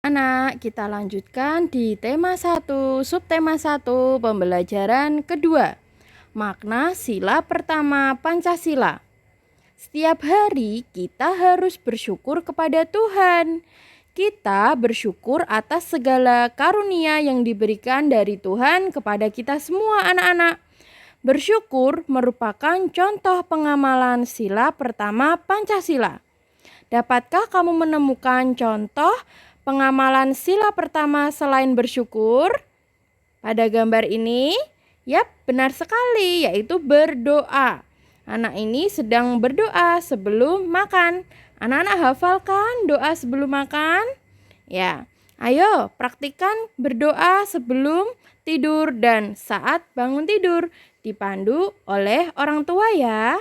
Anak, kita lanjutkan di tema 1, subtema 1, pembelajaran kedua. Makna sila pertama Pancasila. Setiap hari kita harus bersyukur kepada Tuhan. Kita bersyukur atas segala karunia yang diberikan dari Tuhan kepada kita semua anak-anak. Bersyukur merupakan contoh pengamalan sila pertama Pancasila. Dapatkah kamu menemukan contoh pengamalan sila pertama selain bersyukur? Pada gambar ini, yap, benar sekali, yaitu berdoa. Anak ini sedang berdoa sebelum makan. Anak-anak hafalkan doa sebelum makan? Ya, ayo praktikkan berdoa sebelum tidur dan saat bangun tidur. Dipandu oleh orang tua ya.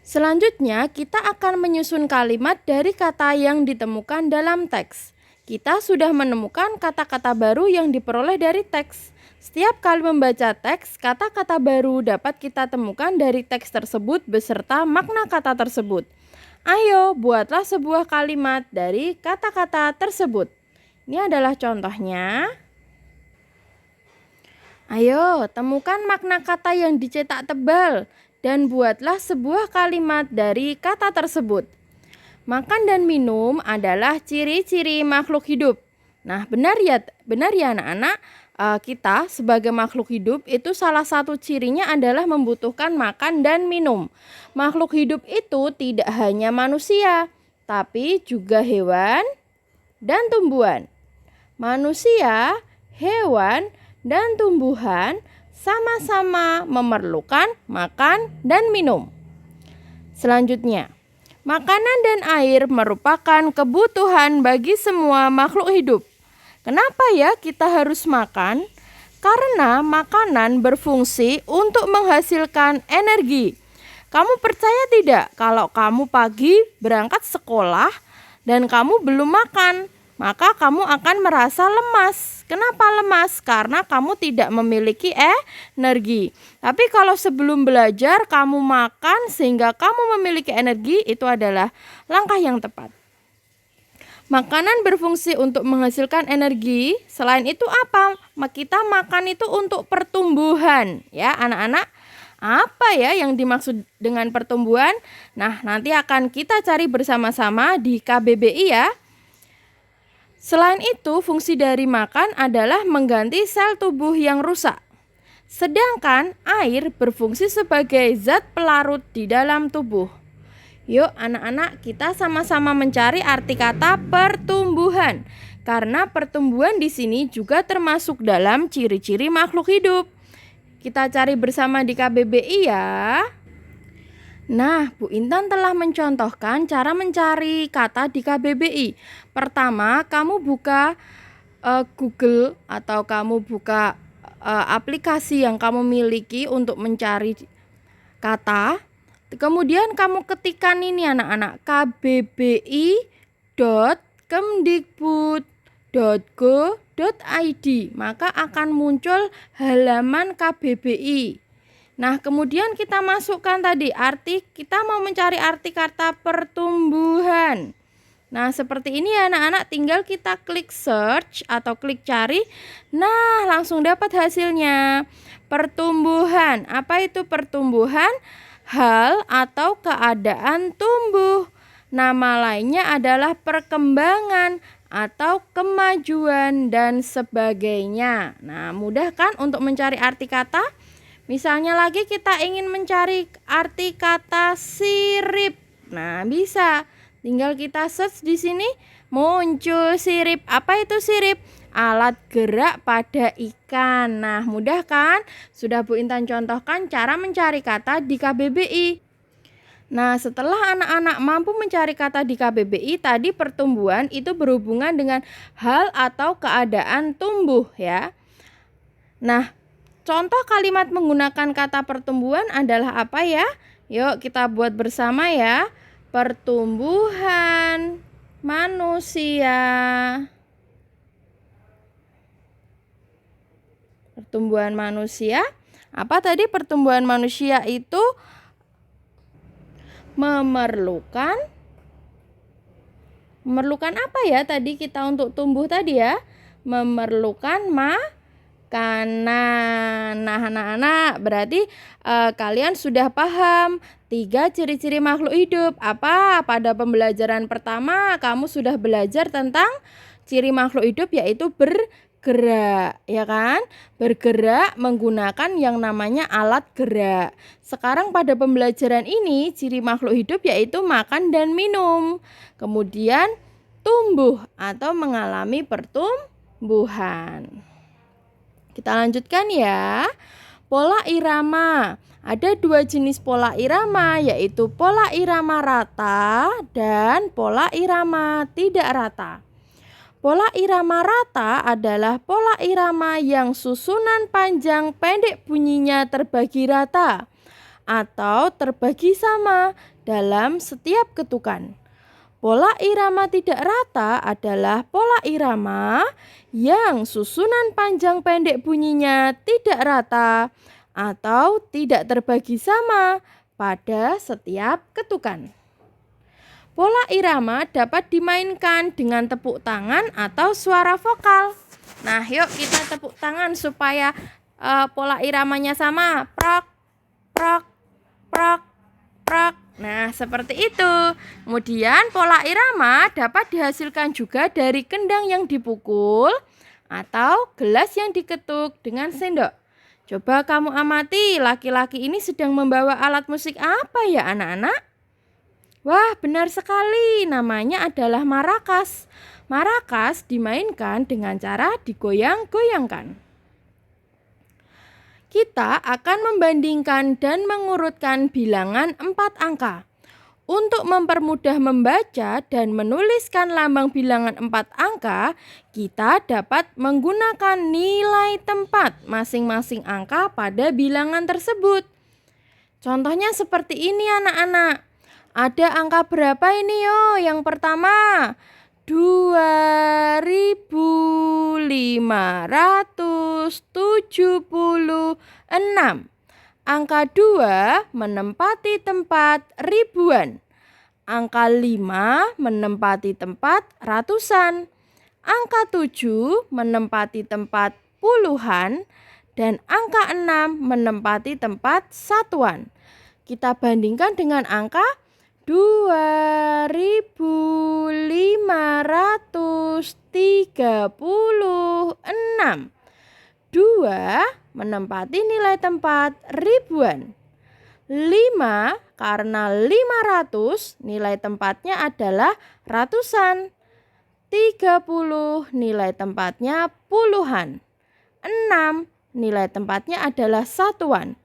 Selanjutnya, kita akan menyusun kalimat dari kata yang ditemukan dalam teks. Kita sudah menemukan kata-kata baru yang diperoleh dari teks. Setiap kali membaca teks, kata-kata baru dapat kita temukan dari teks tersebut beserta makna kata tersebut. Ayo, buatlah sebuah kalimat dari kata-kata tersebut. Ini adalah contohnya. Ayo, temukan makna kata yang dicetak tebal dan buatlah sebuah kalimat dari kata tersebut. Makan dan minum adalah ciri-ciri makhluk hidup. Nah, benar ya anak-anak, kita sebagai makhluk hidup itu salah satu cirinya adalah membutuhkan makan dan minum. Makhluk hidup itu tidak hanya manusia, tapi juga hewan dan tumbuhan. Manusia, hewan, dan tumbuhan sama-sama memerlukan makan dan minum. Selanjutnya, makanan dan air merupakan kebutuhan bagi semua makhluk hidup. Kenapa ya kita harus makan? Karena makanan berfungsi untuk menghasilkan energi. Kamu percaya tidak kalau kamu pagi berangkat sekolah dan kamu belum makan? Maka kamu akan merasa lemas. Kenapa lemas? Karena kamu tidak memiliki energi. Tapi kalau sebelum belajar kamu makan sehingga kamu memiliki energi, itu adalah langkah yang tepat. Makanan berfungsi untuk menghasilkan energi. Selain itu apa? Kita makan itu untuk pertumbuhan, ya anak-anak. Apa ya yang dimaksud dengan pertumbuhan? Nah, nanti akan kita cari bersama-sama di KBBI ya. Selain itu, fungsi dari makan adalah mengganti sel tubuh yang rusak. Sedangkan air berfungsi sebagai zat pelarut di dalam tubuh. Yuk anak-anak, kita sama-sama mencari arti kata pertumbuhan. Karena pertumbuhan di sini juga termasuk dalam ciri-ciri makhluk hidup. Kita cari bersama di KBBI ya. Nah, Bu Intan telah mencontohkan cara mencari kata di KBBI. Pertama, kamu buka Google atau kamu buka aplikasi yang kamu miliki untuk mencari kata. Kemudian kamu ketikkan ini anak-anak, kbbi.kemdikbud.go.id. Maka akan muncul halaman KBBI. Nah, kemudian kita masukkan tadi kita mau mencari arti kata pertumbuhan. Nah, seperti ini ya anak-anak, tinggal kita klik search atau klik cari. Nah, langsung dapat hasilnya. Pertumbuhan. Apa itu pertumbuhan? Hal atau keadaan tumbuh. Nama lainnya adalah perkembangan atau kemajuan dan sebagainya. Nah, mudah kan untuk mencari arti kata? Misalnya lagi kita ingin mencari arti kata sirip. Nah, bisa. Tinggal kita search di sini, muncul sirip. Apa itu sirip? Alat gerak pada ikan. Nah, mudah kan? Sudah Bu Intan contohkan cara mencari kata di KBBI. Nah, setelah anak-anak mampu mencari kata di KBBI, tadi pertumbuhan itu berhubungan dengan hal atau keadaan tumbuh ya. Nah, contoh kalimat menggunakan kata pertumbuhan adalah apa ya? Yuk kita buat bersama ya. Pertumbuhan manusia. Pertumbuhan manusia. Apa tadi? Pertumbuhan manusia itu memerlukan Memerlukan apa ya tadi kita untuk tumbuh tadi ya? Memerlukan makanan. Nah, anak-anak, berarti kalian sudah paham 3 ciri-ciri makhluk hidup. Apa? Pada pembelajaran pertama kamu sudah belajar tentang ciri makhluk hidup, yaitu bergerak, ya kan? Bergerak menggunakan yang namanya alat gerak. Sekarang pada pembelajaran ini ciri makhluk hidup yaitu makan dan minum. Kemudian tumbuh atau mengalami pertumbuhan. Kita lanjutkan ya. Pola irama. Ada 2 jenis pola irama, yaitu pola irama rata dan pola irama tidak rata. Pola irama rata adalah pola irama yang susunan panjang pendek bunyinya terbagi rata atau terbagi sama dalam setiap ketukan. Pola irama tidak rata adalah pola irama yang susunan panjang pendek bunyinya tidak rata atau tidak terbagi sama pada setiap ketukan. Pola irama dapat dimainkan dengan tepuk tangan atau suara vokal. Nah, yuk kita tepuk tangan supaya pola iramanya sama. Prok, prok, prok, prok. Nah, seperti itu. Kemudian pola irama dapat dihasilkan juga dari kendang yang dipukul atau gelas yang diketuk dengan sendok. Coba kamu amati, laki-laki ini sedang membawa alat musik apa ya anak-anak? Wah, benar sekali. Namanya adalah marakas. Marakas dimainkan dengan cara digoyang-goyangkan. Kita akan membandingkan dan mengurutkan bilangan 4 angka. Untuk mempermudah membaca dan menuliskan lambang bilangan 4 angka, kita dapat menggunakan nilai tempat masing-masing angka pada bilangan tersebut. Contohnya seperti ini anak-anak. Ada angka berapa ini yo? Yang pertama 2576. Angka 2 menempati tempat ribuan. Angka 5 menempati tempat ratusan. Angka 7 menempati tempat puluhan. Dan angka 6 menempati tempat satuan. Kita bandingkan dengan angka 2536. 2 menempati nilai tempat ribuan. 5 karena 500 nilai tempatnya adalah ratusan. 30 nilai tempatnya puluhan. 6 nilai tempatnya adalah satuan.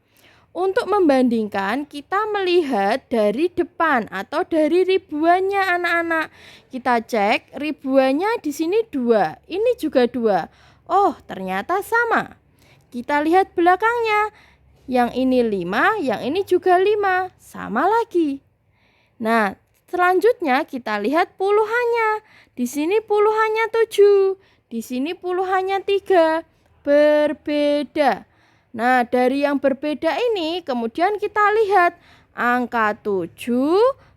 Untuk membandingkan, kita melihat dari depan atau dari ribuannya anak-anak. Kita cek ribuannya di sini 2, ini juga 2. Oh, ternyata sama. Kita lihat belakangnya. Yang ini 5, yang ini juga 5. Sama lagi. Nah, selanjutnya kita lihat puluhannya. Di sini puluhannya 7, di sini puluhannya 3. Berbeda. Nah, dari yang berbeda ini kemudian kita lihat angka 7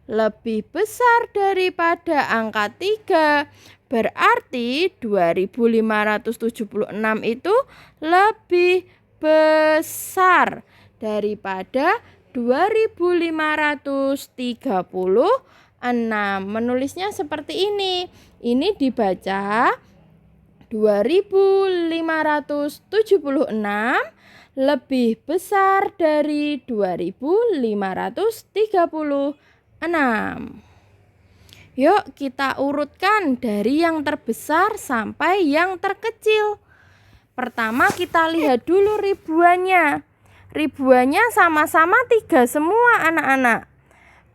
lebih besar daripada angka 3. Berarti 2576 itu lebih besar daripada 2536. Menulisnya seperti ini. Ini dibaca 2576 lebih besar dari 2536. Yuk kita urutkan dari yang terbesar sampai yang terkecil. Pertama kita lihat dulu ribuannya. Ribuannya sama-sama 3 semua anak-anak.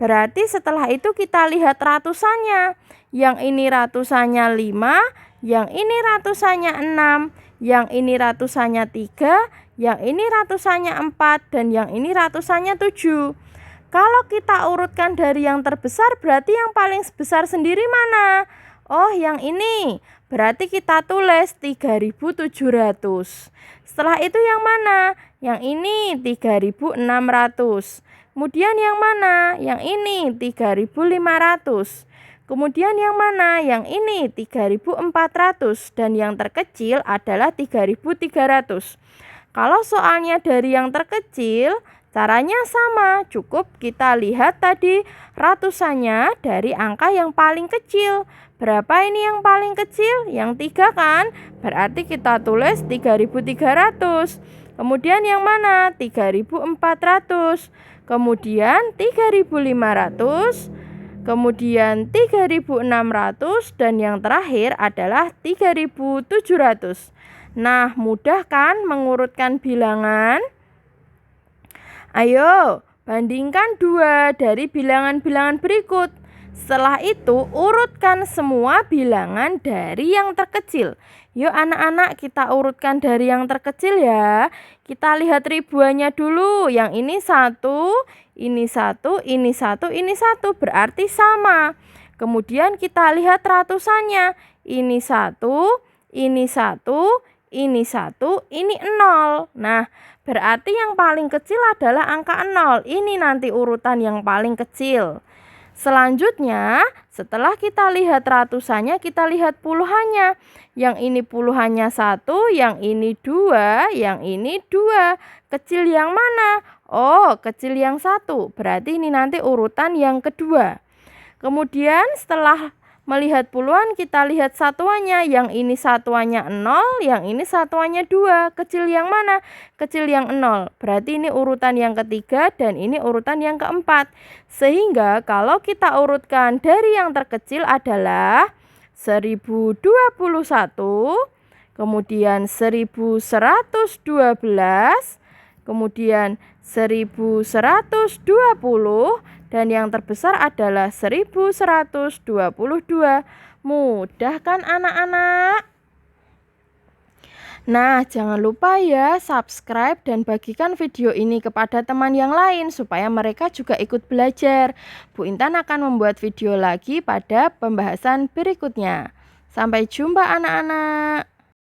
Berarti setelah itu kita lihat ratusannya. Yang ini ratusannya 5, yang ini ratusannya 6, yang ini ratusannya 3, yang ini ratusannya 4, dan yang ini ratusannya 7. Kalau kita urutkan dari yang terbesar, berarti yang paling besar sendiri mana? Oh, yang ini. Berarti kita tulis 3.700. Setelah itu yang mana? Yang ini 3.600. Kemudian yang mana? Yang ini 3.500. Kemudian yang mana? Yang ini 3.400 dan yang terkecil adalah 3.300. Kalau soalnya dari yang terkecil, caranya sama. Cukup kita lihat tadi ratusannya dari angka yang paling kecil. Berapa ini yang paling kecil? Yang 3 kan? Berarti kita tulis 3.300. Kemudian yang mana? 3.400. Kemudian 3.500. Kemudian 3.600 dan yang terakhir adalah 3.700. Nah, mudah kan mengurutkan bilangan? Ayo, bandingkan 2 dari bilangan-bilangan berikut. Setelah itu, urutkan semua bilangan dari yang terkecil. Yuk anak-anak, kita urutkan dari yang terkecil ya. Kita lihat ribuannya dulu. Yang ini 1, ini 1, ini 1, ini 1. Berarti sama. Kemudian kita lihat ratusannya. Ini 1, ini 1, ini 1, ini 0. Nah, berarti yang paling kecil adalah angka 0. Ini nanti urutan yang paling kecil. Selanjutnya, setelah kita lihat ratusannya, kita lihat puluhannya. Yang ini puluhannya 1, yang ini 2, yang ini 2. Kecil yang mana? Oh, kecil yang 1. Berarti ini nanti urutan yang kedua. Kemudian setelah melihat puluhan, kita lihat satuannya. Yang ini satuannya 0, yang ini satuannya 2. Kecil yang mana? Kecil yang 0. Berarti ini urutan yang ketiga dan ini urutan yang keempat. Sehingga kalau kita urutkan dari yang terkecil adalah 1021, kemudian 1112, kemudian 1120, dan yang terbesar adalah 1122. Mudah kan anak-anak? Nah, jangan lupa ya subscribe dan bagikan video ini kepada teman yang lain supaya mereka juga ikut belajar. Bu Intan akan membuat video lagi pada pembahasan berikutnya. Sampai jumpa anak-anak.